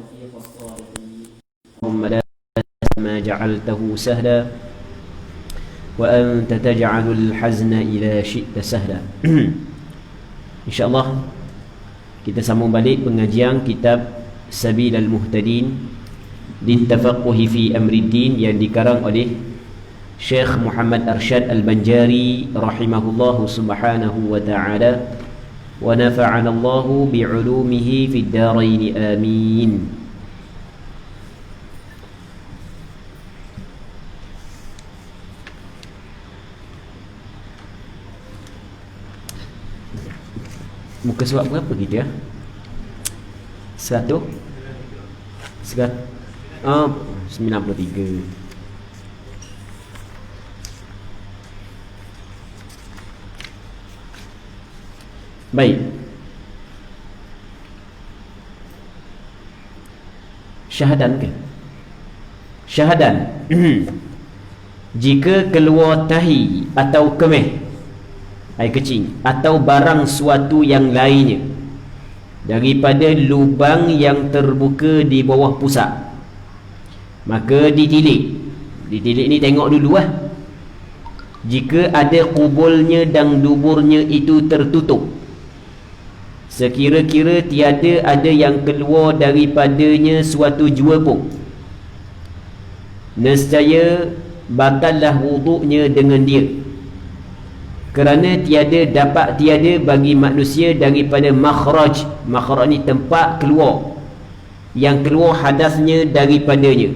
التوفيق الصالحين اللهم لا ما جعلته سهلا وأنت تجعل الحزن إذا شئت سهلا. InsyaAllah kita sambung balik pengajian kitab Sabilal Muhtadin Littafaqquhi fi Amriddin yang dikarang oleh Syekh Muhammad Arsyad Al-Banjari rahimahullahu subhanahu wa ta'ala wa nafa'ana Allahu bi'ulumihi fid darain amin. Muka surat berapa kita ya? 93. Baik. Syahadan ke? Syahadan. Jika keluar tahi atau kemih, air kecing, atau barang suatu yang lainnya daripada lubang yang terbuka di bawah pusat, maka ditilik. Ditilik ni tengok dulu lah. Jika ada kubulnya dan duburnya itu tertutup, sekira-kira tiada ada yang keluar daripadanya suatu jua pun, nescaya batallah wuduknya dengan dia, kerana tiada bagi manusia daripada makhraj. Makhraj ni tempat keluar, yang keluar hadasnya daripadanya.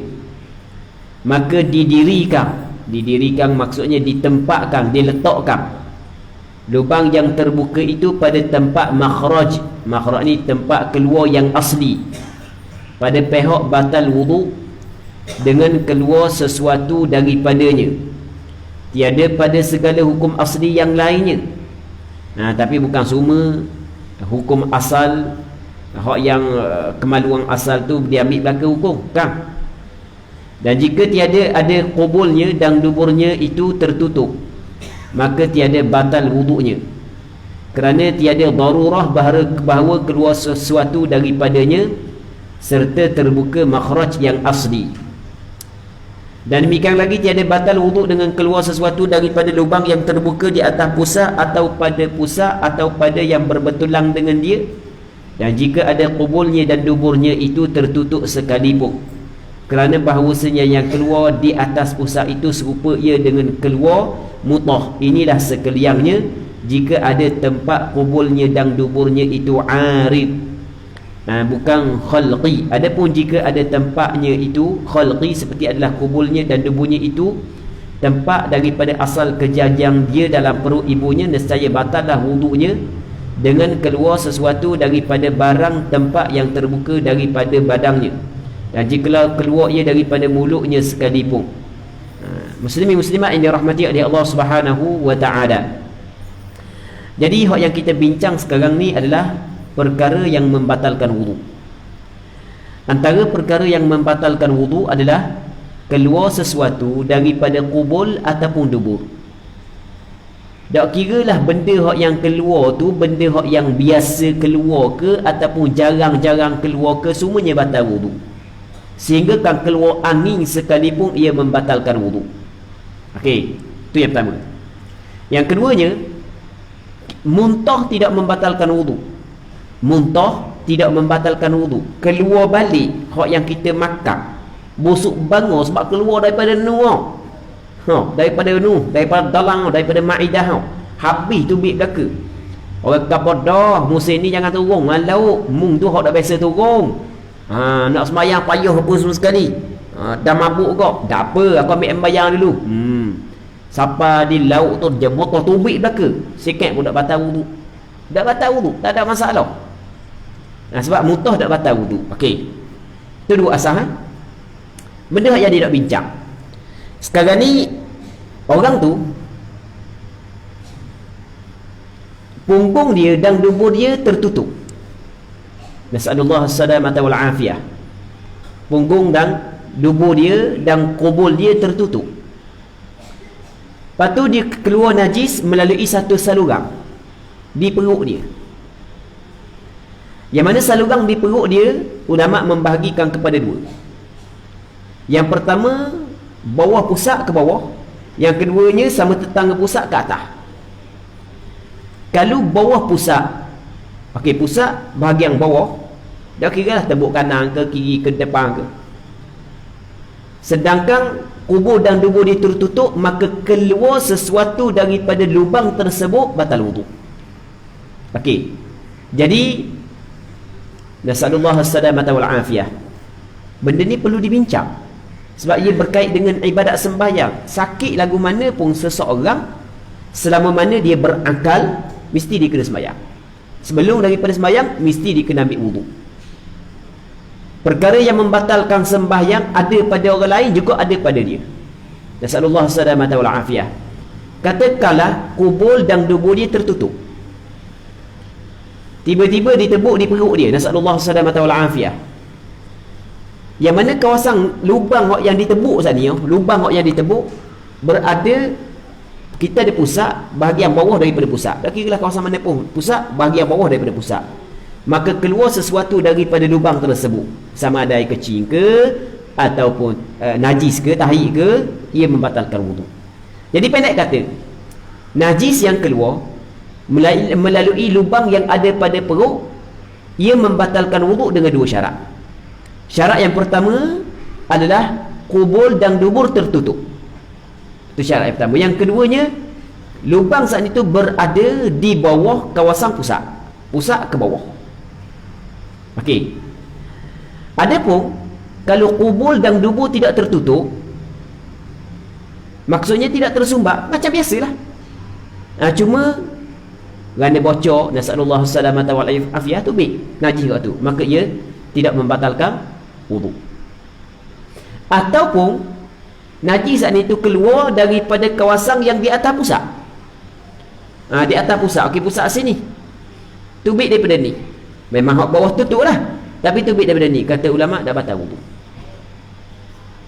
Maka didirikan maksudnya ditempatkan, diletakkan lubang yang terbuka itu pada tempat makhraj. Makhraj ni tempat keluar yang asli. Pada pihak batal wuduk dengan keluar sesuatu daripadanya, tiada pada segala hukum asli yang lainnya. Tapi bukan semua hukum asal, hak yang kemaluan asal tu diambil belaka hukum, kan? Dan jika tiada ada kubulnya dan duburnya itu tertutup, maka tiada batal wuduknya, kerana tiada darurah bahawa keluar sesuatu daripadanya serta terbuka makhraj yang asli. Dan demikian lagi tiada batal wuduk dengan keluar sesuatu daripada lubang yang terbuka di atas pusat atau pada yang berbetulan dengan dia. Dan jika ada kubulnya dan duburnya itu tertutup sekalipun, kerana bahawasanya yang keluar di atas pusat itu serupa ia dengan keluar mutah. Inilah sekaliannya jika ada tempat kubulnya dan duburnya itu arid, bukan khalqi. Adapun jika ada tempatnya itu khalqi, seperti adalah kubulnya dan debunya itu tempat daripada asal kejadian dia dalam perut ibunya, nescaya batallah wuduknya dengan keluar sesuatu daripada barang tempat yang terbuka daripada badannya, dan jika keluar ia daripada mulutnya sekalipun. Muslimin muslimat yang dirahmati oleh Allah Subhanahu wa ta'ala. Jadi hak yang kita bincang sekarang ni adalah perkara yang membatalkan wudu. Antara perkara yang membatalkan wudu adalah keluar sesuatu daripada kubul ataupun dubur. Tak kiralah benda hak yang keluar tu benda hak yang biasa keluar ke ataupun jarang-jarang keluar ke, semuanya batal wudu. Sehingga kan keluar angin sekalipun ia membatalkan wudu. Okey, itu yang pertama. Yang keduanya, muntah tidak membatalkan wudu. Muntah tidak membatalkan wudu. Keluar balik hak yang kita makan, busuk bangun sebab keluar daripada nuh. Daripada dalang, daripada maidah. Habis tu bib belaka. Orang kata dah musim ni jangan turun lauk. Mung tu hak dah biasa turun. Nak sembahyang payah apa semua sekali. Dah mabuk kau. Tak apa, aku ambil sembahyang dulu. Siapa di lauk tu dia motor tubik belaka. Sikit pun tak batal wudu. Tak batal wudu, tak ada masalah. Sebab mutah tak batal wudu. Okey. Itu dua asal. Benda yang dia nak bincang. Sekarang ni orang tu punggung dia dan dubur dia tertutup. Nasallallahu as-salamata wal afiyah. Punggung dan dubur dia dan kubul dia tertutup. Lepas tu dia keluar najis melalui satu saluran di perut dia. Yang mana saluran di perut dia, ulama membahagikan kepada dua. Yang pertama, bawah pusat ke bawah. Yang keduanya, sama tetangga pusat ke atas. Kalau bawah pusat, okey, pusat bahagian bawah, dah kira lah tembok kanan ke kiri ke depan ke. Sedangkan kubur dan dubur dia tertutup, maka keluar sesuatu daripada lubang tersebut batal wudu. Okey. Jadi nasallallahu as-salamata wal afiyah. Benda ni perlu dibincang. Sebab ia berkait dengan ibadat sembahyang. Sakit lagu mana pun seseorang, selama mana dia berakal, mesti dia kena sembahyang. Sebelum daripada sembahyang, mesti dia kena ambil wudu. Perkara yang membatalkan sembahyang ada pada orang lain, juga ada pada dia. Nasallallahu as-salamata wal afiyah. Katakanlah kubur dan dubur dia tertutup, tiba-tiba ditebuk di perut dia, nasallallahu as-salamata wal afiyah. Yang mana kawasan lubang yang ditebuk saat ni, lubang yang ditebuk berada, kita ada pusat, bahagian bawah daripada pusat. Tak kira lah kawasan mana pun, pusat, bahagian bawah daripada pusat. Maka keluar sesuatu daripada lubang tersebut, sama ada air kecil ke ataupun najis ke, tahik ke, ia membatalkan wudu. Jadi pendek kata, najis yang keluar melalui lubang yang ada pada perut, ia membatalkan wudu dengan dua syarat. Syarat yang pertama adalah kubur dan dubur tertutup. Itu syarat yang pertama. Yang keduanya, lubang saat itu berada di bawah kawasan pusat, pusat ke bawah. Okey. Adapun kalau kubur dan dubur tidak tertutup, maksudnya tidak tersumbat, macam biasalah. Cuma kerana bocor, nasallallahu salamata wal afiyah, tu najis kat tu, maka ia tidak membatalkan wudu. Ataupun najis saat itu keluar daripada kawasan yang di atas pusat. Di atas pusat, okey, pusat sini, tubik daripada ni, memang hak bawah tutup lah, tapi tubik daripada ni, kata ulama dah batal wudu.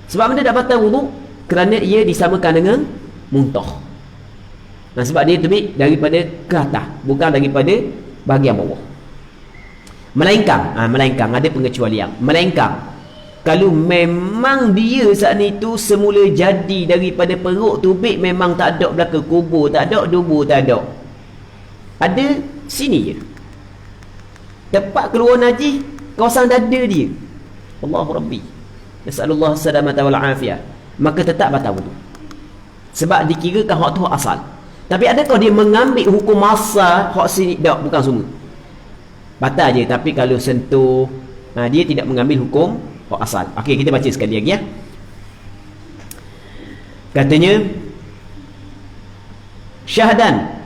Sebab benda dah batal wudu kerana ia disamakan dengan muntah. Sebab dia tubik daripada ke atas, bukan daripada bahagian bawah. Melainkan ada pengecualian. Melainkan kalau memang dia saat itu semula jadi daripada perut tubik, memang tak ada belakang kubur, tak ada dubur, tak ada, ada sini je, tempat keluar najis, kawasan dada dia, Allahu Rabbi, nasallallahu salamata wal afiyah, maka tetap batal wudu. Sebab dikirakan hak tu asal. Tapi adakah dia mengambil hukum asal hak sini? Tak, bukan semua. Batal je, tapi kalau sentuh, dia tidak mengambil hukum hak asal. Okey, kita baca sekali lagi ya. Katanya, syahdan,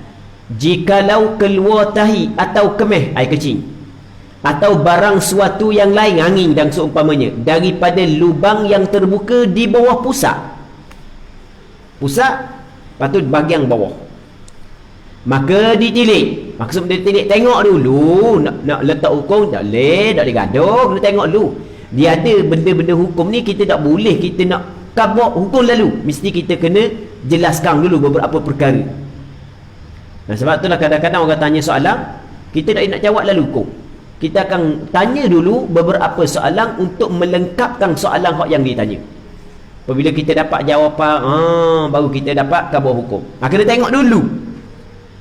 jikalau keluar tahi atau kemih, air kecil, atau barang suatu yang lain, angin dan seumpamanya, daripada lubang yang terbuka di bawah pusat, patut bahagian bawah, maka ditilik. Maksud ditilik, tengok dulu, nak letak hukum tak boleh, tak boleh gaduh, kena tengok dulu. Dia ada benda-benda hukum ni, kita tak boleh kita nak kabur hukum lalu, mesti kita kena jelaskan dulu beberapa perkara. Sebab itulah kadang-kadang orang tanya soalan, kita tak nak jawab lalu hukum, kita akan tanya dulu beberapa soalan untuk melengkapkan soalan yang ditanya. Apabila kita dapat jawapan, baru kita dapat khabar hukum. Kena tengok dulu.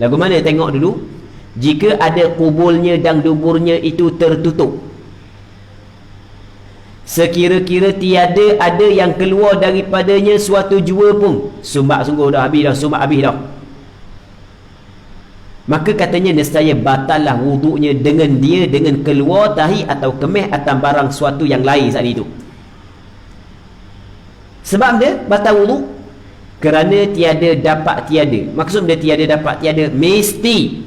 Lagu mana tengok dulu? Jika ada kuburnya dan duburnya itu tertutup, sekira-kira tiada ada yang keluar daripadanya suatu jua pun, sumbat sungguh dah habis dah, sumbat habis dah, maka katanya nescaya batallah wudunya dengan dia, dengan keluar tahi atau kemih atau barang suatu yang lain saat itu. Sebab dia batal wudu kerana tiada dapat tiada. Maksud dia tiada dapat tiada, mesti,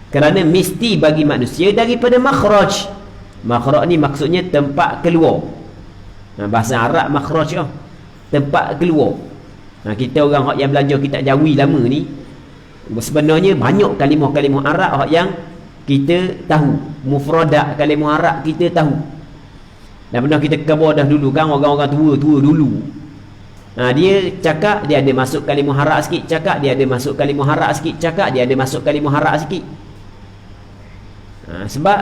kerana mesti bagi manusia daripada makhraj. Makhraj ni maksudnya tempat keluar. Bahasa Arab makhraj tempat keluar. Kita orang yang belajar kitab Jawi lama ni, sebenarnya banyak kalimah-kalimah Arab yang kita tahu, mufradat kalimah Arab kita tahu. Dan pernah kita khabar dah dulu kan, orang-orang tua dulu, dia cakap, dia ada masuk kalimah Arab sikit, cakap dia ada masuk kalimah Arab sikit, cakap dia ada masuk kalimah Arab sikit. Sebab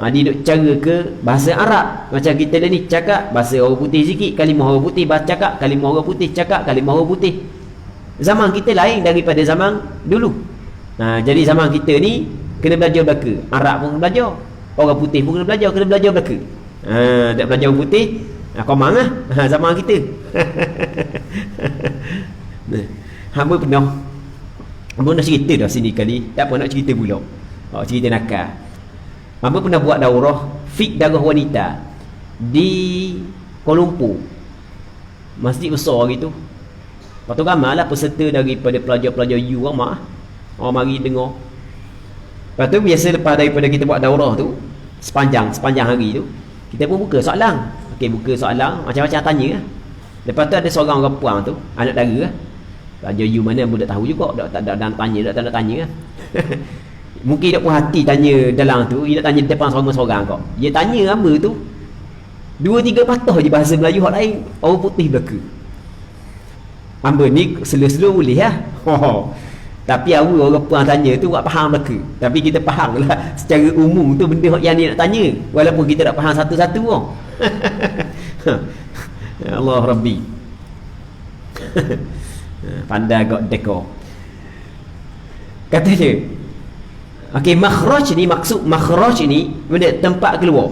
Dia duk cara ke bahasa Arab. Macam kita ni cakap bahasa orang putih sikit, kalimah orang putih, cakap kalimah orang putih, cakap kalimah orang putih. Zaman kita lain daripada zaman dulu. Jadi zaman kita ni kena belajar Melaka. Arab pun kena belajar, orang putih pun kena belajar Melaka. Tak belajar orang putih, komang lah. Zaman kita. Hamba pernah cerita dah sini kali. Tak apa nak cerita pula. Cerita nakal. Hamba pernah buat daurah fik darah wanita di Kuala Lumpur. Masjid besar gitu. Lepas tu ramailah peserta daripada pelajar-pelajar U ramai. Orang mari dengar. Lepas tu biasa lepas daripada kita buat daurah tu, sepanjang hari tu, kita pun buka soalan. Buka soalan, macam-macam tanya lah. Lepas tu ada seorang orang puang tu, anak dara lah. Pelajar U mana pun tak tahu juga, tak nak tanya lah. Mungkin dia pun hati tanya dalam tu, dia nak tanya depan seorang-seorang kau. Dia tanya apa tu, 2-3 patah je bahasa Melayu, hak lain orang putih belaka. Hamba ni slow-slow boleh lah. Tapi awal orang puan tanya tu tak faham belaka. Tapi kita faham lah secara umum tu benda yang dia nak tanya, walaupun kita tak faham satu-satu pun. Allah Rabbi. Pandai got dekor. Kata dia, makhraj ni, maksud makhraj ni benda tempat keluar.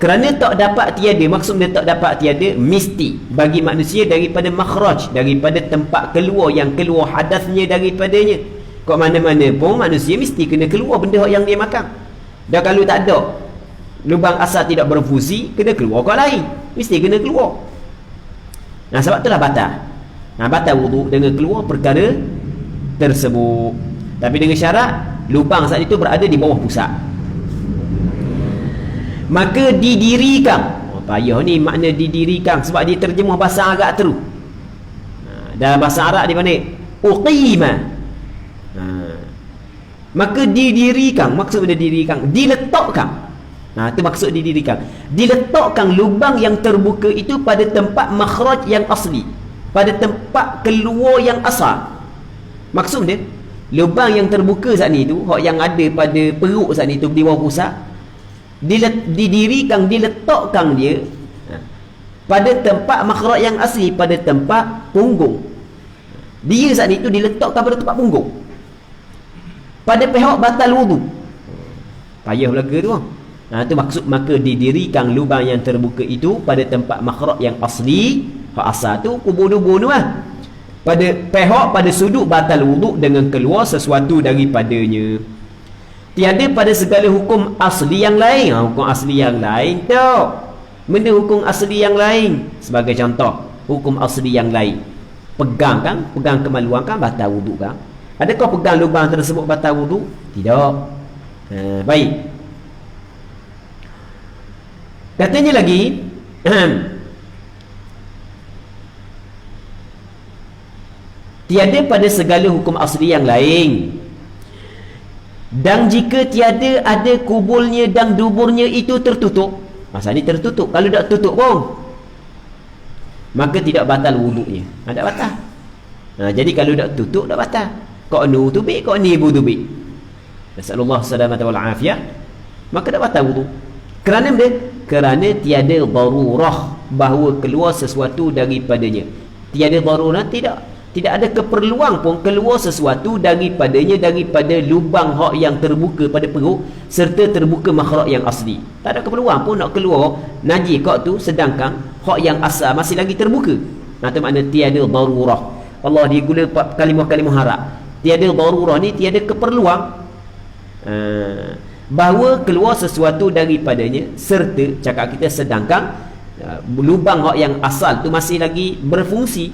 Kerana tak dapat tiada, maksud dia tak dapat tiada mesti bagi manusia daripada makhraj, daripada tempat keluar yang keluar hadasnya daripadanya. Kok mana-mana pun manusia mesti kena keluar benda yang dia makan. Dan kalau tak ada lubang asal tidak berfungsi, kena keluar kau lain, mesti kena keluar. Sebab itulah batal. Batal wuduk dengan keluar perkara tersebut. Tapi dengan syarat lubang saat itu berada di bawah pusat. Maka didirikan. Payah ni makna didirikan, sebab dia terjemah bahasa Arab terus. Dalam bahasa Arab dia mana? Uqima. Maka didirikan, maksud benda didirikan, diletakkan. Itu maksud didirikan. Diletakkan lubang yang terbuka itu pada tempat makhraj yang asli, pada tempat keluar yang asal. Maksud dia, lubang yang terbuka saat ni tu, yang ada pada perut saat ni tu di bawah pusat, didirikan, diletakkan dia pada tempat makhraj yang asli, pada tempat punggung. Dia saat itu diletakkan pada tempat punggung. Pada pihak batal wudu. Payah belaka tu. Itu maksud, maka didirikan lubang yang terbuka itu pada tempat makhraj yang asli. Hak asal tu kubur-dubur tu lah. Pada pihak, pada sudut batal wudu dengan keluar sesuatu daripadanya. Tiada pada segala hukum asli yang lain. Hukum asli yang lain tau. Benda hukum asli yang lain. Sebagai contoh, hukum asli yang lain. Pegang kan? Pegang kemaluan kan? Batal wudu kan? Adakah pegang lubang tersebut batal wudu? Tidak. Baik. Katanya lagi, tiada pada segala hukum asli yang lain. Dan jika tiada ada kubulnya dan duburnya itu tertutup. Masa ni tertutup. Kalau tak tutup pun, maka tidak batal wudunya. Tak batal. Jadi kalau tak tutup, tak batal. Kok nu tubik, kok ni bu tubik. Nasallallahu salamata wal afiyah. Maka tak batal wudu. Kerana dia? Kerana tiada darurah bahawa keluar sesuatu daripadanya. Tiada darurah, tidak ada keperluan pun keluar sesuatu daripadanya, daripada lubang hak yang terbuka pada perut serta terbuka makhraj yang asli. Tak ada keperluan pun nak keluar najis kok tu, sedangkan hak yang asal masih lagi terbuka. Itu makna tiada darurah. Allah dia guna kalimah-kalimah Arab. Tiada darurah ni tiada keperluan bahawa keluar sesuatu daripadanya, serta cakap kita sedangkan lubang hak yang asal tu masih lagi berfungsi,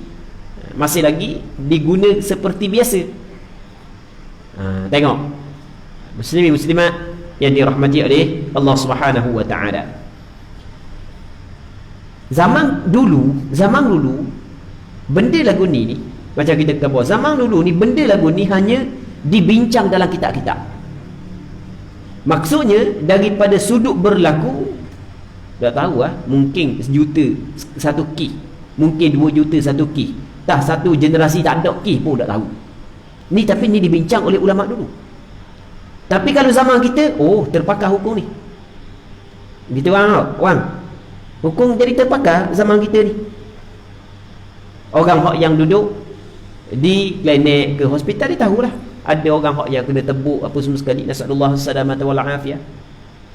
masih lagi diguna seperti biasa. Tengok muslimin muslimat yang dirahmati oleh Allah Subhanahu wa taala. Zaman dulu benda lagu ni macam kita kata, zaman dulu ni benda lagu ni hanya dibincang dalam kitab-kitab. Maksudnya daripada sudut berlaku, tak tahu mungkin 1 juta satu kih, mungkin 2 juta satu kih, dah satu generasi tak ada kih pun tak tahu ni. Tapi ni dibincang oleh ulama dulu. Tapi kalau zaman kita, terpakai hukum ni. Gitu orang. Hukum jadi terpakar zaman kita ni. Orang hak yang duduk di klinik ke hospital dia tahulah. Ada orang hak yang kena tebuk apa semua sekali. Nasallallahu salamata wal afiyah.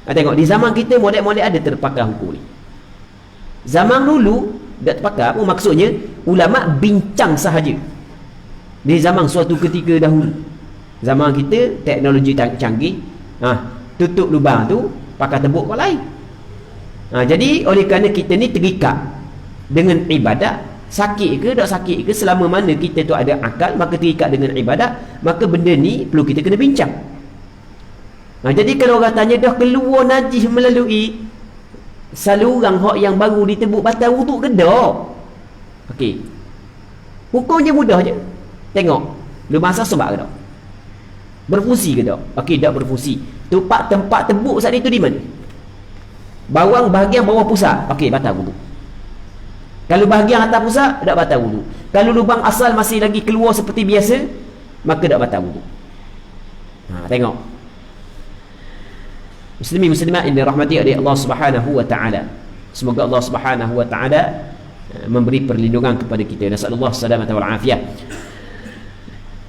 Tengok di zaman kita molek-molek ada terpakar hukum ni. Zaman dulu tak terpakar pun, maksudnya ulama bincang sahaja. Di zaman suatu ketika dahulu. Zaman kita teknologi canggih, tutup lubang tu pakai tebuk orang lain. Jadi oleh kerana kita ni terikat dengan ibadat, sakit ke tak sakit ke, selama mana kita tu ada akal, maka terikat dengan ibadat, maka benda ni perlu kita kena bincang. Jadi kalau orang tanya dah keluar najis melalui saluran hak yang baru ditebuk, batal wuduk ke tak? Okey, hukumnya mudah je. Tengok lubang sebab ke tak, berfungsi ke tak? Okey, tak berfungsi. Tempat tebuk saat itu di mana? Bahagian bawah pusat, okey, batal wuduk. Kalau bahagian atas pusat, tak batal wuduk. Kalau lubang asal masih lagi keluar seperti biasa, maka tak batal wuduk. Tengok muslimin muslimat yang dirahmati oleh Allah Subhanahu wa taala. Semoga Allah Subhanahu wa taala memberi perlindungan kepada kita. Nasallallahu salamata wal afiyah.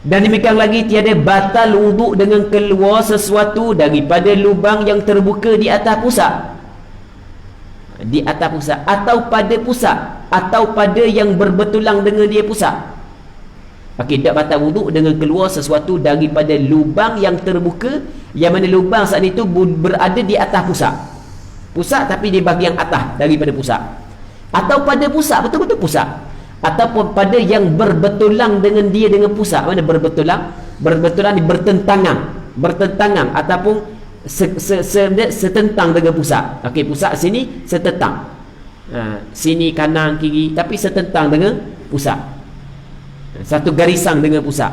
Dan demikian lagi, tiada batal wuduk dengan keluar sesuatu daripada lubang yang terbuka di atas pusat. Di atas pusat atau pada pusat atau pada yang berbetulang dengan dia pusat. Okey, tak batal wuduk dengan keluar sesuatu daripada lubang yang terbuka, yang mana lubang saat itu berada di atas pusat. Pusat tapi di bahagian atas daripada pusat. Atau pada pusat, betul-betul pusat. Ataupun pada yang berbetulang dengan dia dengan pusat. Mana berbetulang? Berbetulang ni bertentangan ataupun setentang dengan pusat. Okey, pusat sini setentang. Sini kanan kiri tapi setentang dengan pusat. Satu garisan dengan pusat.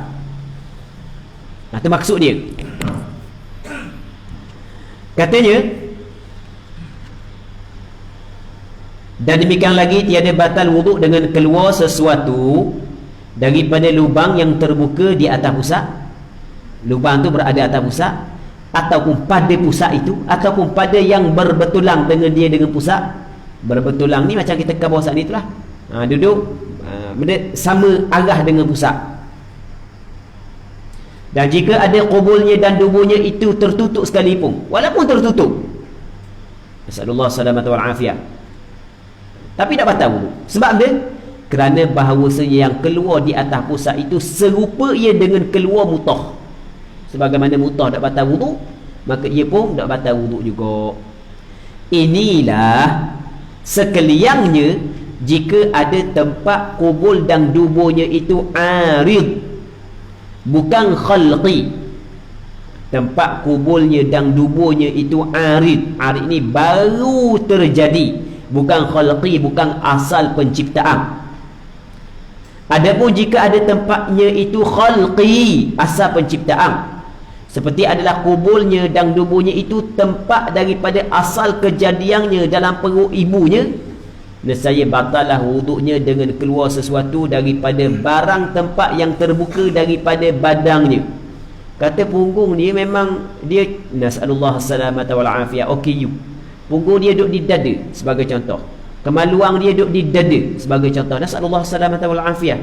Itu maksud dia. Katanya, dan demikian lagi tiada batal wuduk dengan keluar sesuatu daripada lubang yang terbuka di atas pusat. Lubang tu berada atas pusat, ataupun pada pusat itu, ataupun pada yang berbetulang dengan dia dengan pusat. Berbetulang ni macam kita ke bawah saat ni itulah. Duduk benda sama arah dengan pusat. Dan jika ada kubulnya dan duburnya itu tertutup sekalipun, walaupun tertutup, nasallallahu salamata wal afiyah, tapi tak batal wuduk. Sebab dia kerana bahawasanya yang keluar di atas pusat itu serupa ia dengan keluar mutah. Sebagaimana mutah tak batal wuduk, maka ia pun tak batal wuduk juga. Inilah sekaliannya jika ada tempat kubul dan duburnya itu arid, bukan khalqi. Tempat kubulnya dan duburnya itu arid. Arid ini baru terjadi, bukan khalqi, bukan asal penciptaan. Adapun jika ada tempatnya itu khalqi, asal penciptaan, seperti adalah kubulnya dan duburnya itu tempat daripada asal kejadiannya dalam perut ibunya, nescaya batalah wuduknya dengan keluar sesuatu daripada barang tempat yang terbuka daripada badangnya. Kata punggung dia memang dia, nasallallahu salamata wal afiyah, OKU. Punggung dia duduk di dada sebagai contoh. Kemaluan dia duduk di dada sebagai contoh. Nasallallahu salamata wal afiyah.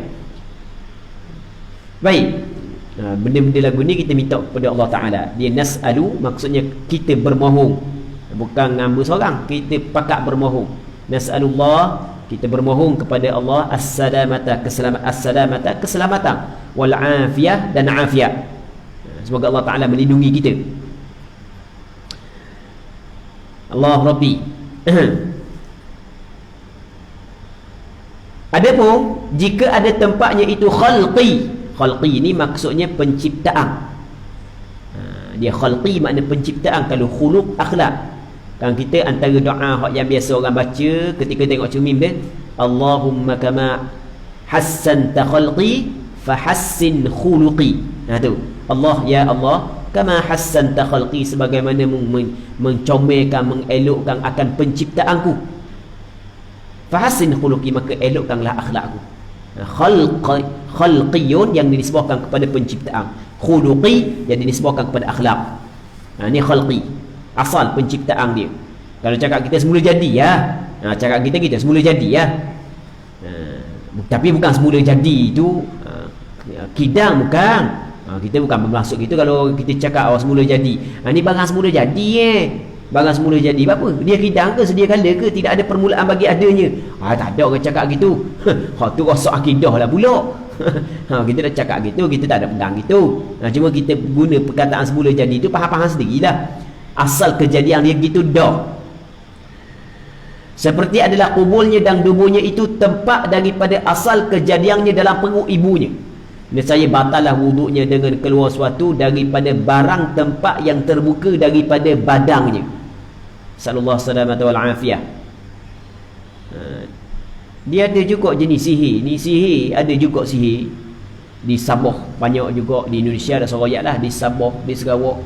Baik. Benda-benda lagu ni kita minta kepada Allah Ta'ala. Dia nas'alu, maksudnya kita bermohon. Bukan ngamba seorang, kita pakat bermohon. Nas'alullah, kita bermohon kepada Allah as-salamata, keselamatan, wal afiyah, dan afiat. Semoga Allah Ta'ala melindungi kita. Allah Rabbi. Adapun jika ada tempatnya itu khalqi. Khalqi ini maksudnya penciptaan. Dia khalqi makna penciptaan. Kalau khuluq, akhlak. Kan kita antara doa yang biasa orang baca ketika tengok cermin dia, Allahumma kama hassanta khalqi fahassin khuluqi. Tu Allah, ya Allah, kama hassanta khalqi, sebagaimana mencomelkan, mengelokkan akan penciptaanku, fahassin khuluqi, maka elokkanlah akhlakku. Khalqiyun yang dinisbahkan kepada penciptaan, khuluqi yang dinisbahkan kepada akhlak. Ini khalqi, asal penciptaan dia. Kalau cakap kita semula jadi ya, cakap kita semula jadi ya. Tapi bukan semula jadi itu kidang, bukan. Kita bukan bermaksud gitu kalau kita cakap awal semula jadi. Ni barang semula jadi barang semula jadi apa? Dia kidang ke sedia kala ke, tidak ada permulaan bagi adanya. Tak ada orang cakap gitu. Hak tu rosak akidah lah pula. Kita dah cakap gitu, kita tak ada pegang gitu. Cuma kita guna perkataan semula jadi itu faham-faham sendirilah. Asal kejadian dia gitu dah. Seperti adalah kubulnya dan duburnya itu tempat daripada asal kejadiannya dalam perut ibunya. Nescaya batallah wuduknya dengan keluar suatu daripada barang tempat yang terbuka daripada badangnya. Sallallahu salamatu wal afiyah. Dia ada juga jenis sihir. Ni sihir, ada juga sihir di Sabah, banyak juga di Indonesia, ada seroyak lah di Sabah, di Sarawak.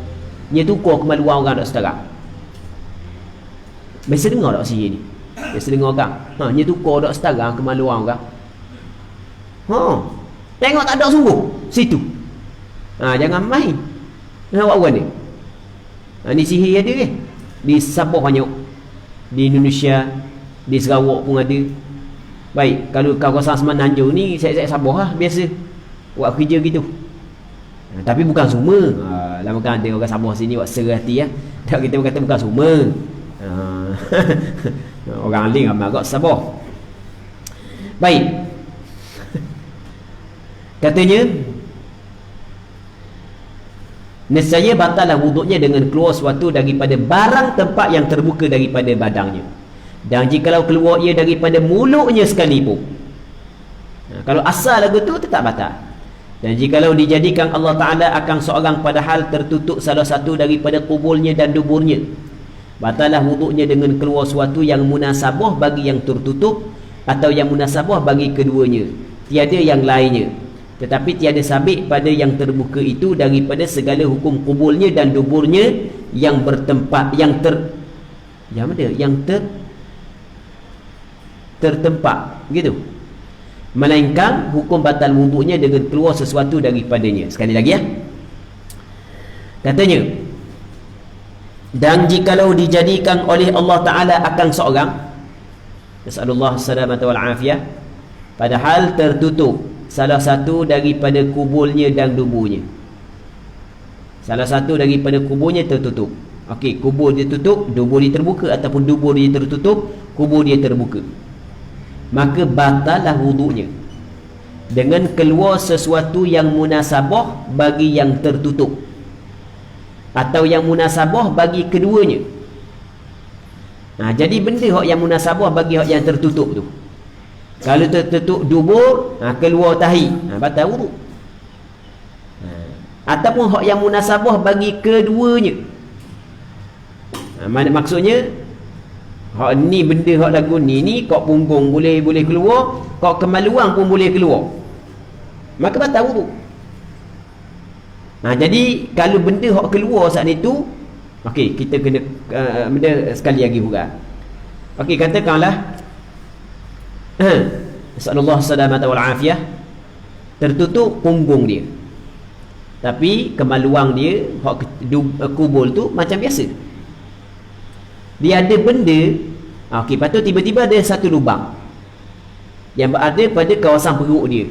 Dia tukar kemaluan orang tak setara. Biasa dengar tak sihir ni? Biasa dengar kan? Dia tukar tak setara kemaluan orang. Tengok tak ada sungguh situ. Jangan main. Awak buat ni. Ni sihir ada ke? Di Sabah banyak. Di Indonesia, di Sarawak pun ada. Baik, kalau kawasan Semenanjung ni saya Sabah lah biasa buat kerja gitu. Tapi bukan semua. Lama kan ada orang Sabah sini buat serah hati ya. Tak, kita berkata bukan semua. Orang lain ramai agak Sabah. Baik. Katanya, nescaya batallah wuduknya dengan keluar suatu daripada barang tempat yang terbuka daripada badangnya. Dan jikalau keluar ia daripada mulutnya sekalipun, kalau asal lagu tu tetap batal. Dan jikalau dijadikan Allah Ta'ala akan seorang padahal tertutup salah satu daripada kubulnya dan duburnya, batallah wuduknya dengan keluar suatu yang munasabah bagi yang tertutup atau yang munasabah bagi keduanya, tiada yang lainnya. Tetapi tiada sabit pada yang terbuka itu daripada segala hukum kubulnya dan duburnya yang bertempat tertempat gitu, melainkan hukum batal wuduknya dengan keluar sesuatu daripadanya. Sekali lagi ya, katanya, dan jikalau dijadikan oleh Allah Ta'ala akan seorang, nasallallahu salamata wal afiyah, padahal tertutup salah satu daripada kubulnya dan duburnya. Salah satu daripada kuburnya tertutup. Okey, kubur dia tutup, dubur dia terbuka, ataupun dubur dia tertutup, kubur dia terbuka. Maka batallah wuduknya dengan keluar sesuatu yang munasabah bagi yang tertutup atau yang munasabah bagi keduanya. Jadi benda yang munasabah bagi yang tertutup tu, kalau tertutup dubur, keluar tahi, batal wuduk. Ataupun hak yang munasabah bagi keduanya. Maksudnya hak ni benda hak lagu ni kok punggung boleh keluar, kok kemaluan pun boleh keluar, maka batal wuduk. Jadi kalau benda hak keluar saat itu, okey, kita kena benda sekali lagi juga. Okey, katakanlah sallallahu salamata wal afiyah, tertutup punggung dia, tapi kemaluan dia hak kubul tu macam biasa. Dia ada benda, okey, lepas tu tiba-tiba ada satu lubang yang berada pada kawasan perut dia,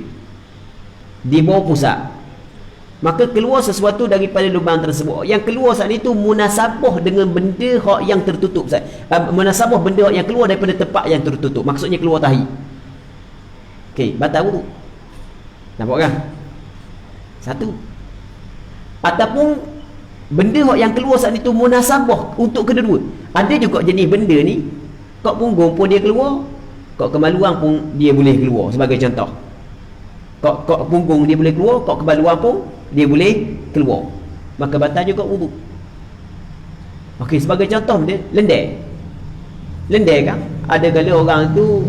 di bawah pusat. Maka keluar sesuatu daripada lubang tersebut. Yang keluar saat itu munasabah dengan benda hak yang tertutup. Munasabah benda hak yang keluar daripada tempat yang tertutup. Maksudnya keluar tahi. Okey, batal wuduk. Nampak kan? Satu. Ataupun benda yang keluar saat itu munasabah untuk kedua-dua. Ada juga jenis benda ni, kok punggung pun dia keluar, kok kemaluan pun dia boleh keluar. Sebagai contoh, kok punggung dia boleh keluar, kok kemaluan pun dia boleh keluar, maka batal juga wuduk. Okey, sebagai contoh dia lendek kan, ada kala orang tu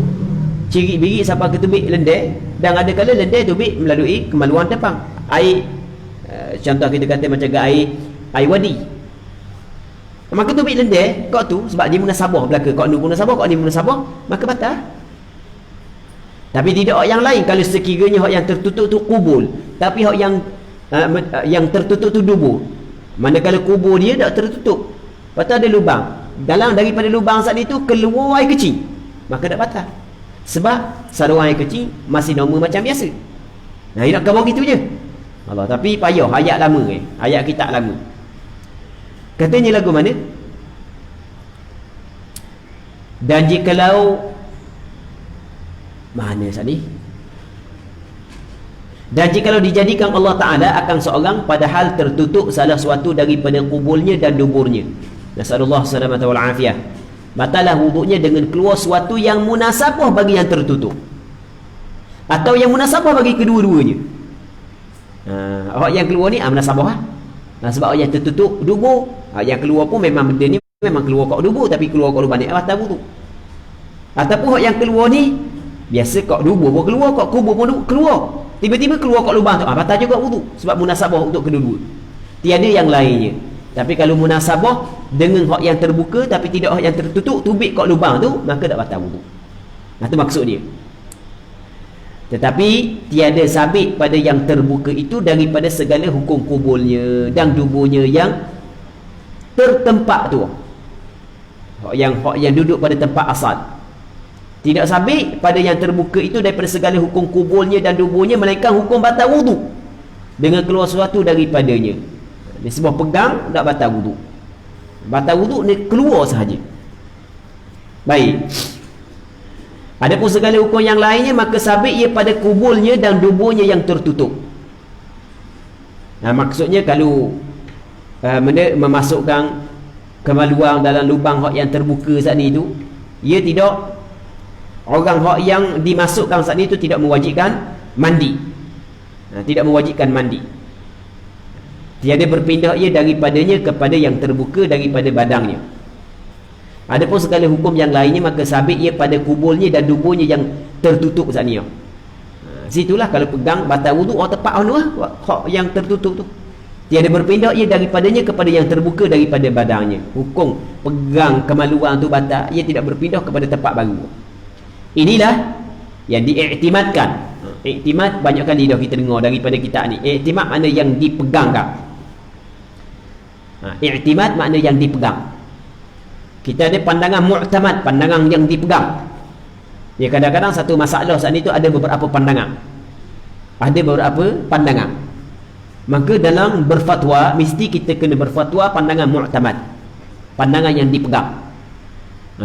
cirit birik sampai ke tubik lendek, dan ada kala lendek tubik melalui kemaluan depan. Air, contoh kita kata macam air wadi, maka tubik lendek kok tu sebab dia munasabah belaka, kok ni munasabah, kok ni munasabah, maka batal. Tapi tidak hak yang lain. Kalau sekiranya hak yang tertutup tu kubul, tapi hak yang tertutup tu dubur, manakala kubur dia tak tertutup, lepas tu ada lubang, dalam daripada lubang tadi tu keluar air kecil, maka tak batal. Sebab saluran air kecil masih normal macam biasa. Nah, dia nak khabar gitu je. Allah, tapi payah ayat lama ayat kitab lama. Katanya lagu mana? Dan jikalau mana saat ni? Dan jikalau dijadikan Allah Ta'ala akan seorang padahal tertutup salah suatu daripada kubulnya dan duburnya, nasallallahu salamata wal afiyah, batalah wuduknya dengan keluar suatu yang munasabah bagi yang tertutup atau yang munasabah bagi kedua-duanya. Orang yang keluar ni munasabah sebab orang yang tertutup dubur, yang keluar pun memang benda ni memang keluar kat dubur tapi keluar kat lubang ni batal wuduk. Ataupun orang yang keluar ni biasa kat dubur pun keluar, kat kubur pun keluar, tiba-tiba keluar kat lubang tu, batal juga wuduk sebab munasabah untuk kedua-dua, tiada yang lainnya. Tapi kalau munasabah dengan hak yang terbuka tapi tidak hak yang tertutup, tubik kat lubang tu, maka tak batal wuduk. Itu maksud dia. Tetapi tiada sabit pada yang terbuka itu daripada segala hukum kubulnya dan duburnya yang tertempat tu, hak yang duduk pada tempat asal. Tidak sabit pada yang terbuka itu daripada segala hukum kubulnya dan duburnya, melainkan hukum batal wuduk dengan keluar sesuatu daripadanya. Dia sebuah pegang tak batal wuduk. Batal wuduk ni keluar sahaja. Baik. Adapun segala hukum yang lainnya maka sabit ia pada kubulnya dan duburnya yang tertutup. Maksudnya kalau memasukkan kemaluan dalam lubang hak yang terbuka saat ni tu, ia tidak, orang hak yang dimasukkan saat ni tu tidak mewajibkan mandi. Tidak mewajibkan mandi. Tiada berpindah ia daripadanya kepada yang terbuka daripada badangnya. Adapun segala hukum yang lainnya maka sabit ia pada kubulnya dan duburnya yang tertutup saat ni. Situlah kalau pegang batal wuduk, orang tepat hak yang tertutup tu. Tiada berpindah ia daripadanya kepada yang terbuka daripada badangnya. Hukum pegang kemaluan tu batal, ia tidak berpindah kepada tempat baru. Inilah yang diiktimadkan. Iktimad banyak kali dah kita dengar daripada kitab ni. Iktimad makna yang dipegangkan. Iktimad makna yang dipegang. Kita ada pandangan mu'tamad, pandangan yang dipegang. Ya, kadang-kadang satu masalah saat itu ada beberapa pandangan. Ada beberapa pandangan. Maka dalam berfatwa mesti kita kena berfatwa pandangan mu'tamad, pandangan yang dipegang.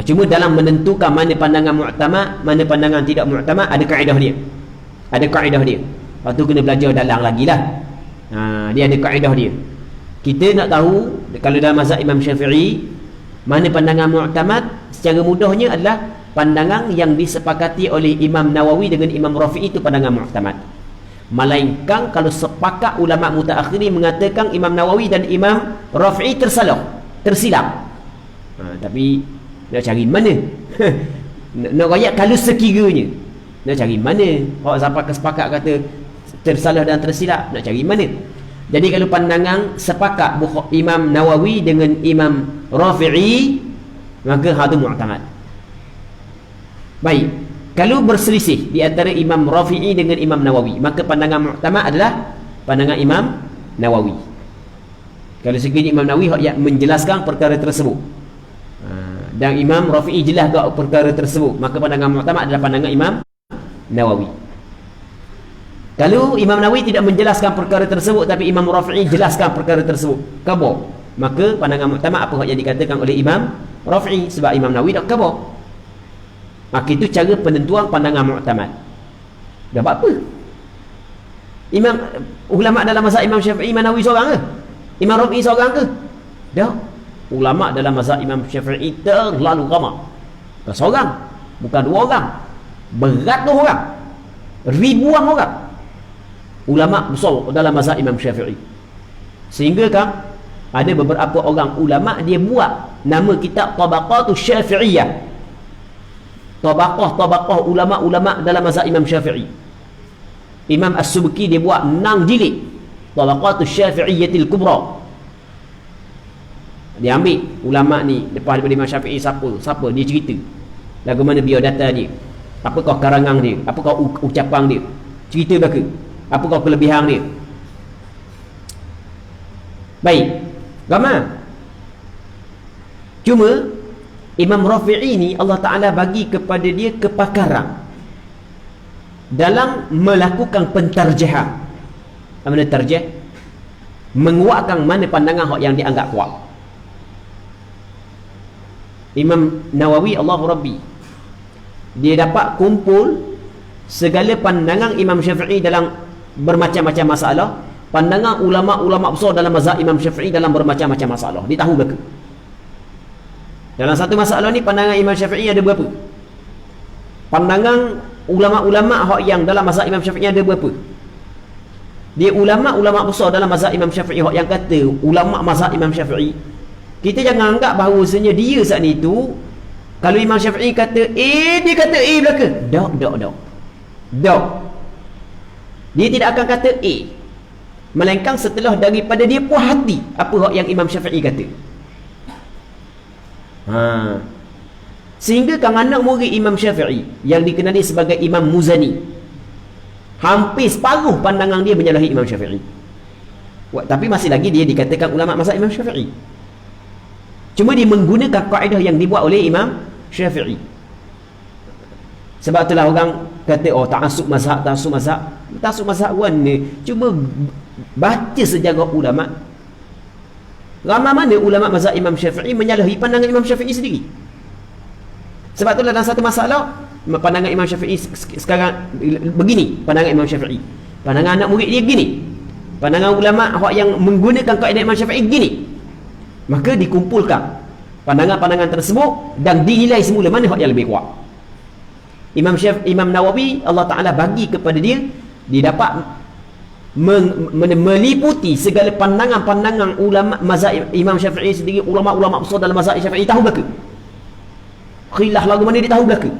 Cuma dalam menentukan mana pandangan mu'tamad, mana pandangan tidak mu'tamad, ada kaedah dia. Ada kaedah dia. Lepas tu kena belajar dalam lagi lah. Dia ada kaedah dia. Kita nak tahu kalau dalam mazhab Imam Syafi'i mana pandangan mu'tamad, secara mudahnya adalah pandangan yang disepakati oleh Imam Nawawi dengan Imam Rafi'i, itu pandangan mu'tamad. Melainkan kalau sepakat ulama mutaakhirin mengatakan Imam Nawawi dan Imam Rafi'i tersilap. Tapi nak cari mana? nak rakyat kalau sekiranya nak cari mana? Orang sampai kesepakat kata tersalah dan tersilap, nak cari mana? Jadi kalau pandangan sepakat Imam Nawawi dengan Imam Rafi'i, maka hal itu mu'tamad. Baik, kalau berselisih di antara Imam Rafi'i dengan Imam Nawawi, maka pandangan mu'tamad adalah pandangan Imam Nawawi. Kalau sekiranya Imam Nawawi yang menjelaskan perkara tersebut dan Imam Rafi'i jelas ke perkara tersebut, maka pandangan mu'tamad adalah pandangan Imam Nawawi. Kalau Imam Nawawi tidak menjelaskan perkara tersebut tapi Imam Rafi'i jelaskan perkara tersebut, khabar, maka pandangan mu'tamad apa yang dikatakan oleh Imam Rafi'i, sebab Imam Nawawi tak khabar. Maka itu cara penentuan pandangan mu'tamad. Dah buat apa? Ulama dalam mazhab Imam Syafi'i, Imam Nawawi seorang ke? Imam Rafi'i seorang ke? Dah. Ulama dalam mazhab Imam Syafi'i terlalu ramai. Bukan seorang, bukan dua orang, beratus orang, ribuan orang ulama besar dalam mazhab Imam Syafi'i. Sehingga kan ada beberapa orang ulama dia buat nama kitab Tabaqatus Syafi'iyah, tabaqah ulama-ulama dalam mazhab Imam Syafi'i. Imam As-Subki dia buat 6 jilid Tabaqatus Syafi'iyyatil Kubra. Dia ambil ulama ni lepas daripada Imam Syafi'i, siapa dia cerita lagu mana biodata dia, apakah karangan dia, apakah ucapan dia, cerita belaka, apakah kelebihan dia. Baik, ramai. Cuma Imam Rafi'i ni Allah Ta'ala bagi kepada dia kepakaran dalam melakukan pentarjihan. Mana tarjih? Menguatkan mana pandangan yang dianggap kuat. Imam Nawawi Allahu Rabbi, dia dapat kumpul segala pandangan Imam Syafi'i dalam bermacam-macam masalah, pandangan ulama-ulama besar dalam mazhab Imam Syafi'i dalam bermacam-macam masalah. Dia tahu belaka. Dalam satu masalah ni pandangan Imam Syafi'i ada berapa? Pandangan ulama-ulama yang dalam mazhab Imam Syafi'i ada berapa? Dia ulama-ulama besar dalam mazhab Imam Syafi'i yang kata ulama mazhab Imam Syafi'i, kita jangan anggap bahawasanya dia saat ni tu, kalau Imam Syafi'i kata A, dia kata A belaka. Tak. Dia tidak akan kata A, melainkan setelah daripada dia puas hati apa yang Imam Syafi'i kata. Sehingga kan anak murid Imam Syafi'i yang dikenali sebagai Imam Muzani, hampir separuh pandangan dia menyalahi Imam Syafi'i. Tapi masih lagi dia dikatakan ulama mazhab Imam Syafi'i. Cuma dia menggunakan kaedah yang dibuat oleh Imam Syafi'i. Sebab itulah orang kata, oh ta'assub mazhab warna. Cuma baca sejarah ulama, ramai mana ulama mazhab Imam Syafi'i menyalahi pandangan Imam Syafi'i sendiri. Sebab itulah dalam satu masalah, pandangan Imam Syafi'i sekarang begini, pandangan Imam Syafi'i, pandangan anak murid dia begini, pandangan ulama yang menggunakan kaedah Imam Syafi'i begini. Maka dikumpulkan pandangan-pandangan tersebut dan dinilai semula mana yang lebih kuat. Imam Nawawi Allah Ta'ala bagi kepada dia, dia dapat meliputi segala pandangan-pandangan ulama mazhab Imam Syafi'i sendiri, ulama-ulama besar dalam mazhab Syafi'i tahu belaka. Khilaf lagu mana dia tahu belaka.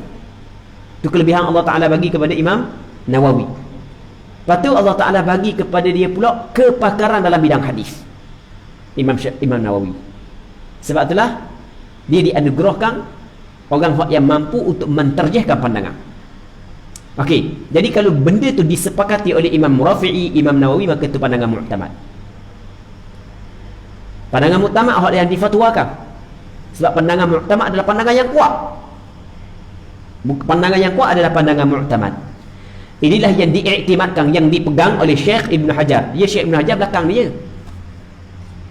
Itu kelebihan Allah Ta'ala bagi kepada Imam Nawawi. Lepas tu Allah Ta'ala bagi kepada dia pula kepakaran dalam bidang hadis, Imam Nawawi. Sebab itulah dia dianugerahkan orang yang mampu untuk menterjihkan pandangan. Okey, jadi kalau benda tu disepakati oleh Imam Rafi'i, Imam Nawawi, maka itu pandangan mu'tamad. Pandangan mu'tamad yang difatwakan. Sebab pandangan mu'tamad adalah pandangan yang kuat. Pandangan yang kuat adalah pandangan mu'tamad. Inilah yang diiktimadkan, yang dipegang oleh Syekh Ibn Hajar. Syekh Ibn Hajar belakang dia.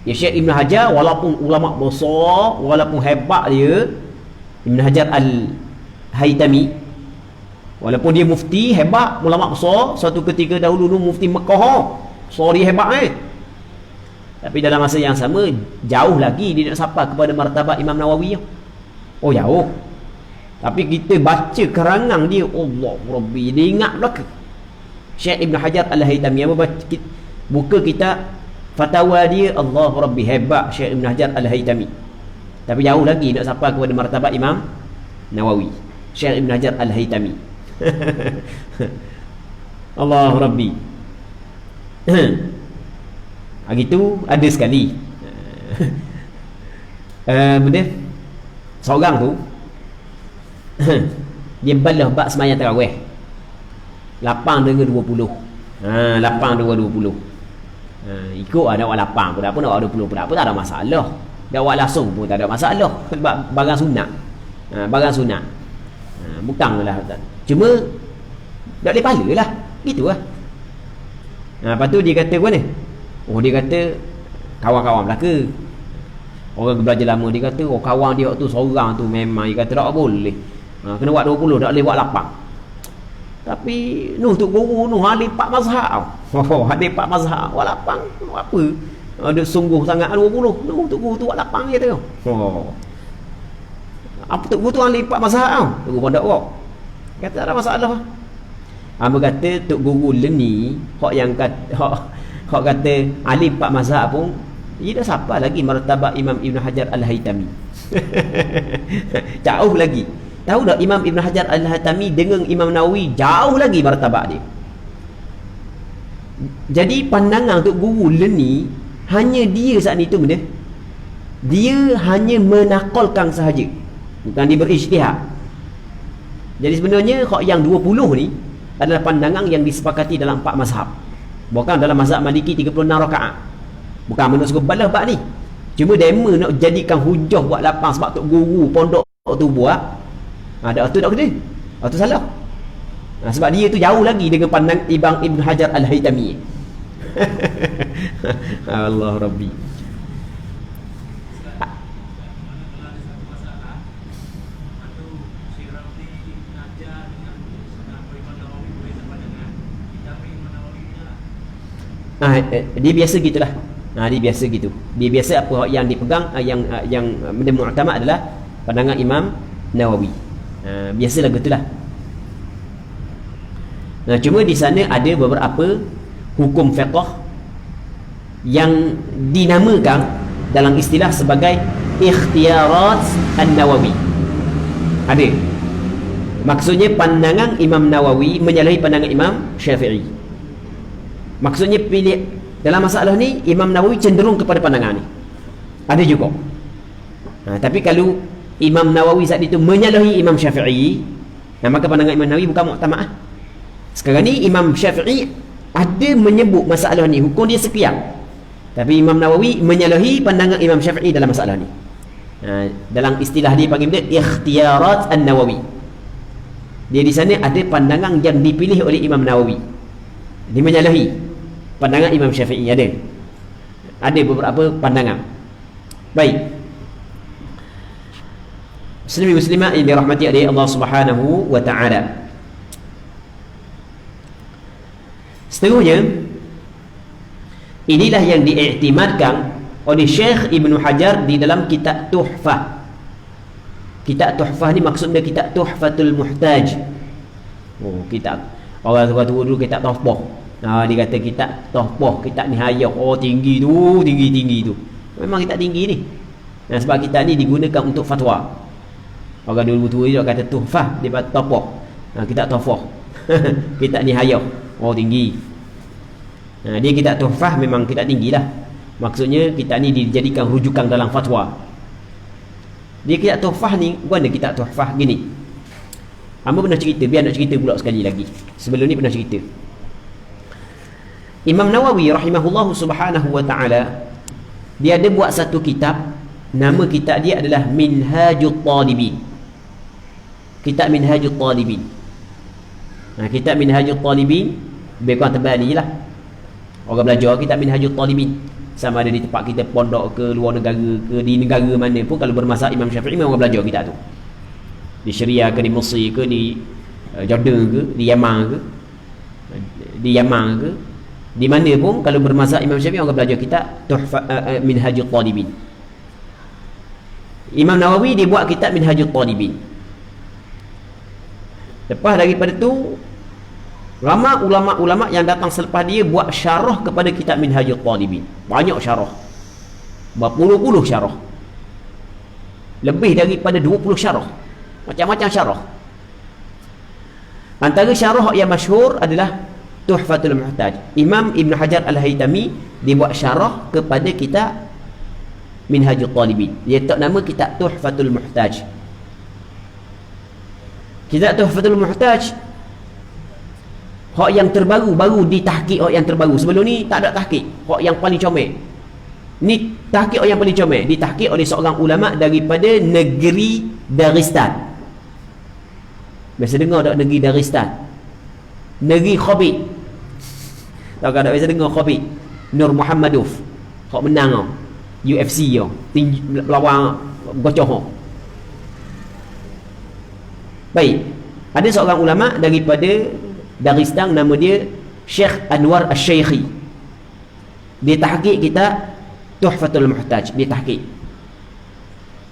Syekh Ibn Hajar walaupun ulama besar, walaupun hebat dia, Ibn Hajar Al-Haytami, walaupun dia mufti hebat, ulama besar, suatu ketika dahulu mufti Mekah, sorry hebat tapi dalam masa yang sama jauh lagi dia nak sampai kepada martabat Imam Nawawi. Oh jauh. Tapi kita baca karangan dia, Allah Rabbi, dia ingat belaka. Syekh Ibn Hajar Al-Haytami, buka kitab fatwa dia, Allah Rabbi, hebat Syekh Ibn Hajar Al-Haytami. Tapi jauh lagi nak sampai kepada martabat Imam Nawawi, Syekh Ibn Hajar Al-Haytami. Allah Rabbi. Gitu ada sekali benda seorang tu dia balah bab sembahyang tarawih 8 dengan 20. 8 dengan 20. Ikut ada awak 8 pun apa, nak awak 20 pun apa, tak ada masalah. Dah awak langsung pun tak ada masalah. Sebab barang sunat. Barang sunat. Bukanlah. Cuma tak boleh pala lah. Gitu lah. Lepas tu dia kata apa ni? Oh, dia kata kawan-kawan belaka. Orang belajar lama dia kata, oh kawan dia waktu seorang tu memang dia kata tak boleh. Kena buat 20, tak boleh buat 8. Tapi untuk guru ada 4 mazhab. Ada 4 mazhab. Buat 8 apa? Ada sungguh sangat 20. Untuk guru tu buat 8 je tu. Apa tu guru tu ada 4 mazhab. Guru pondok kau. Kata tak ada masalah. Hamba kata tok guru leni yang kata ahli 4 mazhab pun dia dah sampai lagi martabat Imam Ibn Hajar Al-Haytami. Jauh lagi. Tahu tak Imam Ibn Hajar Al-Haytami dengan Imam Nawawi jauh lagi martabat dia. Jadi pandangan untuk guru leni hanya dia saat itu benda. Dia hanya menakalkan sahaja. Bukan dia berijtihad. Jadi sebenarnya yang 20 ni adalah pandangan yang disepakati dalam 4 mazhab. Bukan dalam mazhab Maliki 36 rakaat. Bukan menurut suruh balah bab ni. Cuma dema nak jadikan hujah buat 8 sebab tok guru pondok tu buat, ada tu tak kena, tu salah. Sebab dia tu jauh lagi dengan pandang Ibn Hajar Al-Haytami. Allah Rabbi. Dia biasa gitulah. Dia biasa gitu. Dia biasa apa yang dipegang, yang mu'tamad adalah pandangan Imam Nawawi. Biasalah gitulah. Cuma di sana ada beberapa hukum fiqh yang dinamakan dalam istilah sebagai ikhtiyarat an-Nawawi. Ada. Maksudnya pandangan Imam Nawawi menyalahi pandangan Imam Syafi'i. Maksudnya pilih dalam masalah ni Imam Nawawi cenderung kepada pandangan ni. Ada juga. Tapi kalau Imam Nawawi saat itu menyalahi Imam Syafi'i, maka pandangan Imam Nawawi bukan mu'tamad. Sekarang ni Imam Syafi'i ada menyebut masalah ni, hukum dia sekian, tapi Imam Nawawi menyalahi pandangan Imam Syafi'i dalam masalah ni. Dalam istilah dia panggil dia ikhtiyarat an-Nawawi. Dia di sana ada pandangan yang dipilih oleh Imam Nawawi, dia menyalahi pandangan Imam Syafi'i. Ada beberapa pandangan. Baik, Muslimin muslimat yang dirahmati oleh Allah Subhanahu wa ta'ala. Seterusnya, inilah yang diiktimadkan oleh Syekh Ibn Hajar di dalam kitab Tuhfah. Kitab Tuhfah ni maksudnya kitab Tuhfatul Muhtaj. Kitab orang tua dulu kitab Tuhfah. Dia kata kitab Tuhfah, kitab Nihayah. Tinggi tu. Memang kitab tinggi ni. Sebab kitab ni digunakan untuk fatwa. Orang dulu tua dia kata Tuhfah, dia kata Tuhfah. Kitab Tuhfah. Kitab Nihayah. Tinggi. Dia kitab Tuhfah memang kitab tinggi lah. Maksudnya kitab ni dijadikan rujukan dalam fatwa. Dia kitab Tuhfah ni, mana kitab Tuhfah gini. Hamba pernah cerita, biar nak cerita pula sekali lagi. Sebelum ni pernah cerita. Imam Nawawi rahimahullahu subhanahu wa ta'ala, dia ada buat satu kitab. Nama kitab dia adalah Minhajut Talibin. Kitab Minhajut Talibin. Kitab Minhajut Talibin lebih kurang tebal ni lah. Orang belajar kitab Minhajut Talibin, sama ada di tempat kita pondok ke, luar negara ke, di negara mana pun, kalau bermazhab Imam Syafi'i memang orang belajar kitab tu. Di Syria ke, di Mesir ke, di Jordan ke, di Yaman ke, di mana pun kalau bermazhab Imam Syafi'i orang belajar kitab Minhajut Talibin. Imam Nawawi dia buat kitab Minhajut Talibin. Lepas daripada tu, ramai ulama-ulama yang datang selepas dia buat syarah kepada kitab Minhajut Talibin. Banyak syarah, berpuluh-puluh syarah, lebih daripada 20 syarah, macam-macam syarah. Antara syarah yang masyhur adalah Tuhfatul Muhtaj. Imam Ibn Hajar Al-Haytami dia buat syarah kepada kitab Minhajut Talibin. Dia tak nama kitab Tuhfatul Muhtaj. Kitab Tuhfatul Muhtaj hak yang terbaru, baru ditahqiq hak yang terbaru. Sebelum ni tak ada tahqiq. Hak yang paling comel. Ni tahqiq hak yang paling comel. Ditahqiq oleh seorang ulama daripada negeri Dagestan. Biasa dengar tak negeri Dagestan? Negeri Khabib. Tak ada biasa dengar Khabib. Nur Muhammadov. Hak menang UFC tinggi lawan gocoh. Baik. Ada seorang ulama daripada Dagestan, nama dia Syekh Anwar Al-Syaikhi. Dia tahqiq kitab Tuhfatul Muhtaj. Dia tahqiq.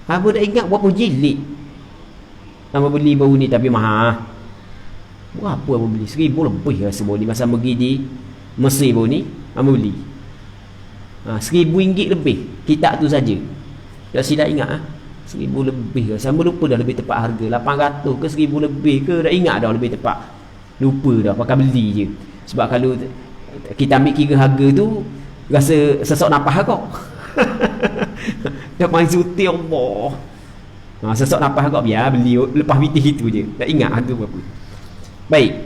Apa dah ingat berapa jilid? Hamba beli baru ni tapi mahal. Berapa hamba beli? 1,000 lebih rasa baru ni. Masa pergi di Mesir baru ni, hamba beli. RM1,000 lebih. Kitab tu saja. Tak silap ingat 1,000 lebih rasa. Hamba lupa dah lebih tepat harga. 800 ke 1,000 lebih ke? Dah ingat dah lebih tepat. Lupa dah, pakai beli je. Sebab kalau kita ambil kira harga tu, rasa sesok napas kau. Dah main zuti Allah. Sesok napas kau, biar beli lepas bitih itu je. Tak ingat harga berapa. Baik.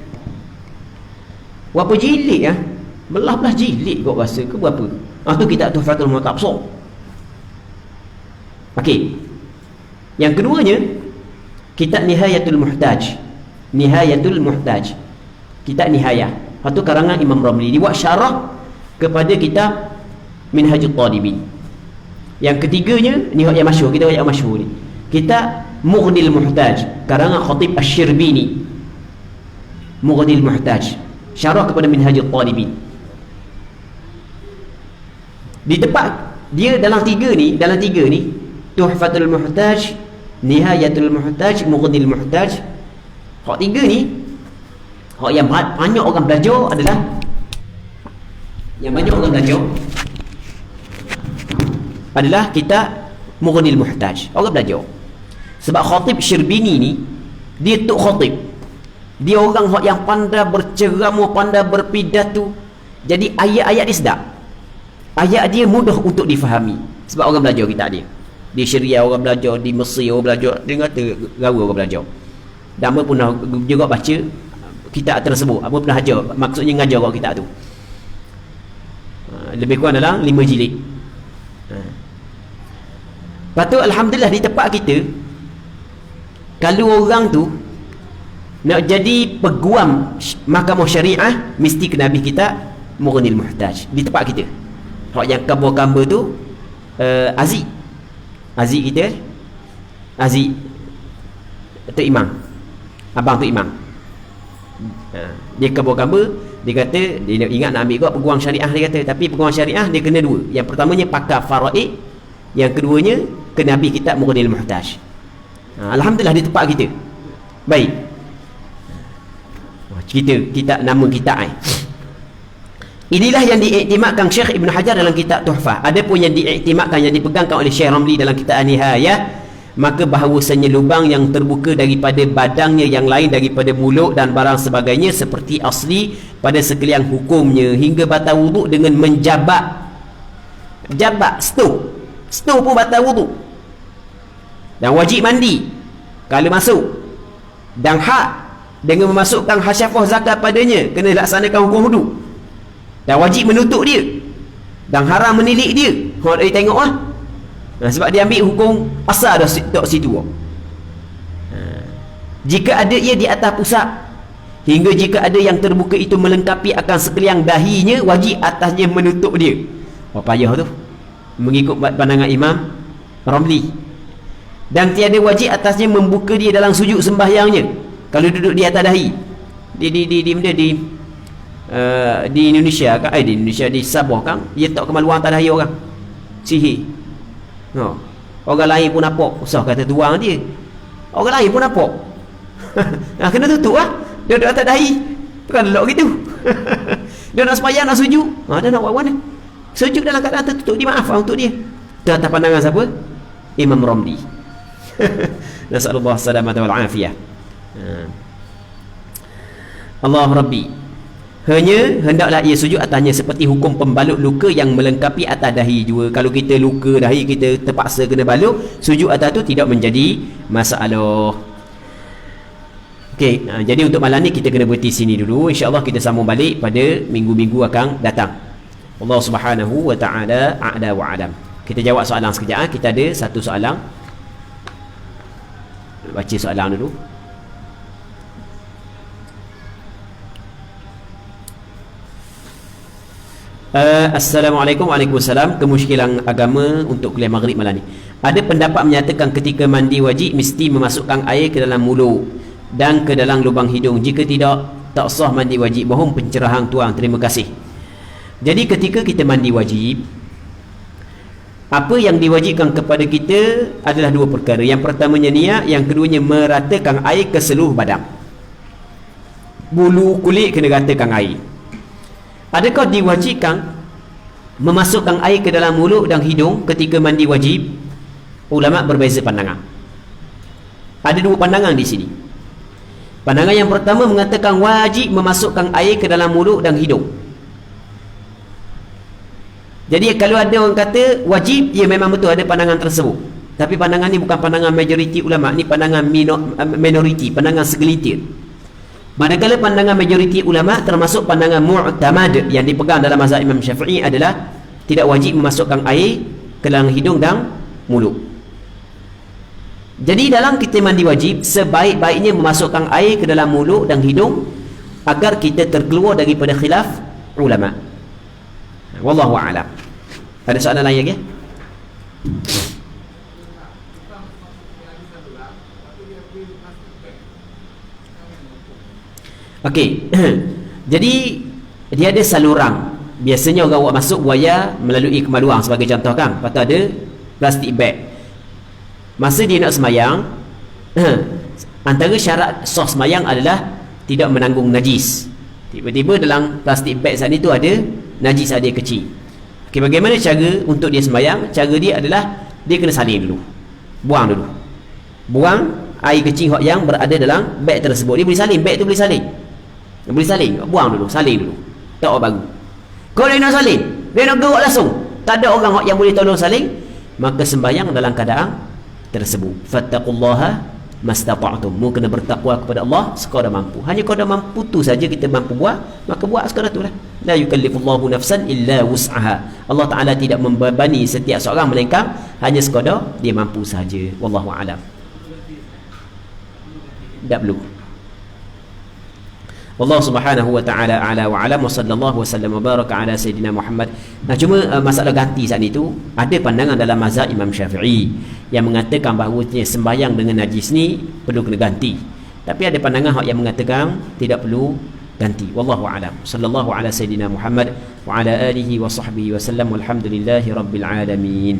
Berapa jilid ya? Belah-belah jilid kau rasa ke berapa? Tu kitab Tuhfatul Muhtaj. Okey. Yang keduanya, kitab Nihayatul Muhtaj. Nihayatul Muhtaj, kitab Nihayah. Itu karangan Imam Ramli, dibuat syarah kepada kitab Minhajul Talibin. Yang ketiganya ni yang masyhur, kita yang masyhur ni, kitab Mughnil Muhtaj, karangan Khatib Asy-Syirbini. Mughnil Muhtaj, syarah kepada Minhajul Talibin. Di tempat dia dalam tiga ni Tuhfatul Muhtaj, Nihayatul Muhtaj, Mughnil Muhtaj. Hak tiga ni, hak yang banyak orang belajar adalah, kitab Mughnil Muhtaj. Orang belajar sebab Khatib Syirbini ni dia tok khatib, dia orang yang pandai berceramah, pandai berpidato. Jadi ayat-ayat dia sedap, ayat dia mudah untuk difahami sebab orang belajar kitab dia. Di Syria orang belajar, di Mesir orang belajar, dia kata gaul orang belajar. Dan apa pernah juga baca kitab tersebut, apa pernah ajar, maksudnya ngajar kat kitab tu. Lebih kurang dalam 5 jilid. Lepas tu alhamdulillah di tempat kita, kalau orang tu nak jadi peguam mahkamah syariah, mesti kena habis kitab Mughnil Muhtaj di tempat kita. Hak yang gambar-gambar tu Aziz kita, Aziz Tok Imam, abang Tok Imam. Dia gambar-gambar, dia kata dia ingat nak ambil juga peguam syariah, dia kata, tapi peguam syariah dia kena dua. Yang pertamanya pakar faraid, yang keduanya kena habis kitab Mughnil Muhtaj. Alhamdulillah di tempat kita. Baik, kita nama kitab inilah yang diiktimadkan Syekh Ibn Hajar dalam kitab Tuhfah. Adapun yang diiktimadkan, yang dipegangkan oleh Syekh Ramli dalam kitab Nihayah, maka bahawasanya lubang yang terbuka daripada badangnya yang lain, daripada mulut dan barang sebagainya, seperti asli pada sekalian hukumnya, hingga batal wuduk dengan menjabat. Jabat, stor pun batal wuduk. Dan wajib mandi kalau masuk. Dan hak dengan memasukkan hasyafah zakat padanya, kena laksanakan hukum wuduk. Dan wajib menutup dia, dan haram menilik dia. Orang dia tengok lah. Sebab dia ambil hukum asal dah situ. Jika ada ia di atas pusat, hingga jika ada yang terbuka itu melengkapi akan sekalian dahinya, wajib atasnya menutup dia. Payah tu mengikut pandangan Imam Ramli. Dan tiada wajib atasnya membuka dia dalam sujud sembahyangnya kalau duduk di atas dahi. Di Indonesia kan, di Indonesia, di Sabah kan, dia tak kemaluan atas dahi orang, sihir. Orang lain pun nampak, usah kata tuang dia, orang lain pun nampak. Kena tutup lah. Dia duduk atas dahi, bukan lelok gitu. Dia nak sembahyang, nak sujud, dia nak buat mana? Sujud dalam keadaan tertutup, dimaafkan untuk dia. Itu atas pandangan siapa? Imam Ramli. Nasallallahu salamata wal afiyah. Allah Rabbi, hanya hendaklah ia sujud atasnya seperti hukum pembalut luka yang melengkapi atas dahi juga. Kalau kita luka dahi, kita terpaksa kena balut, sujud atas tu tidak menjadi masalah. Okey, jadi untuk malam ni kita kena berhenti sini dulu. InsyaAllah kita sambung balik pada minggu-minggu akan datang. Allah Subhanahu wa ta'ala a'la wa alam. Kita jawab soalan sekejap. Kita ada satu soalan. Baca soalan dulu. Assalamualaikum. Waalaikumsalam. Kemusykilan agama untuk kuliah maghrib malam ni. Ada pendapat menyatakan ketika mandi wajib mesti memasukkan air ke dalam mulut dan ke dalam lubang hidung. Jika tidak, tak sah mandi wajib. Mohon pencerahan tuan. Terima kasih. Jadi ketika kita mandi wajib, apa yang diwajibkan kepada kita adalah dua perkara. Yang pertamanya niat, yang keduanya meratakan air ke seluruh badan. Bulu kulit kena ratakan air. Adakah diwajibkan memasukkan air ke dalam mulut dan hidung ketika mandi wajib? Ulama berbeza pandangan. Ada dua pandangan di sini. Pandangan yang pertama mengatakan wajib memasukkan air ke dalam mulut dan hidung. Jadi kalau ada orang kata wajib, ya memang betul ada pandangan tersebut. Tapi pandangan ni bukan pandangan majoriti ulama, ni pandangan minoriti, pandangan segelintir. Manakala pandangan majoriti ulama termasuk pandangan mu'tamad yang dipegang dalam mazhab Imam Syafi'i adalah tidak wajib memasukkan air ke dalam hidung dan mulut. Jadi dalam kita mandi wajib, sebaik-baiknya memasukkan air ke dalam mulut dan hidung agar kita terkeluar daripada khilaf ulama. Wallahu a'lam. Ada soalan lain lagi? Okey. Jadi dia ada saluran. Biasanya orang buat masuk buaya melalui kemaluan sebagai contoh kan. Lepas tu ada plastik bag. Masa dia nak semayang, antara syarat sah semayang adalah tidak menanggung najis. Tiba-tiba dalam plastik bag saat itu ada najis, ada kecil. Okay, bagaimana cara untuk dia semayang? Cara dia adalah dia kena salin dulu. Buang dulu. Buang air kecil yang berada dalam bag tersebut. Dia boleh salin, bag tu boleh salin. Dia boleh salin. Buang dulu, salin dulu. Tak orang baru. Kalau dia nak salin, dia nak gerok langsung, tak ada orang yang boleh tolong salin, maka sembahyang dalam keadaan tersebut. Fattaqullaha mastata'tum. Mu kena bertakwa kepada Allah sekadar mampu. Hanya kalau mampu tu saja kita mampu buat, maka buat sekadar tu lah. La yukallifullahu nafsan illa wus'aha. Allah Ta'ala tidak membebani setiap seorang melainkan hanya sekadar dia mampu saja. Wallahu a'lam. Tak perlu. Allah Subhanahu wa taala ala wa alam wa sallallahu wasallam wa baraka ala sayidina Muhammad. Nah, cuma masalah ganti saat itu ada pandangan dalam mazhab Imam Syafi'i yang mengatakan bahawa sembahyang dengan najis ni perlu kena ganti. Tapi ada pandangan yang mengatakan tidak perlu ganti. Wallahu alam. Sallallahu ala sayidina Muhammad wa ala alihi wa sahbihi wasallam walhamdulillahi rabbil alamin.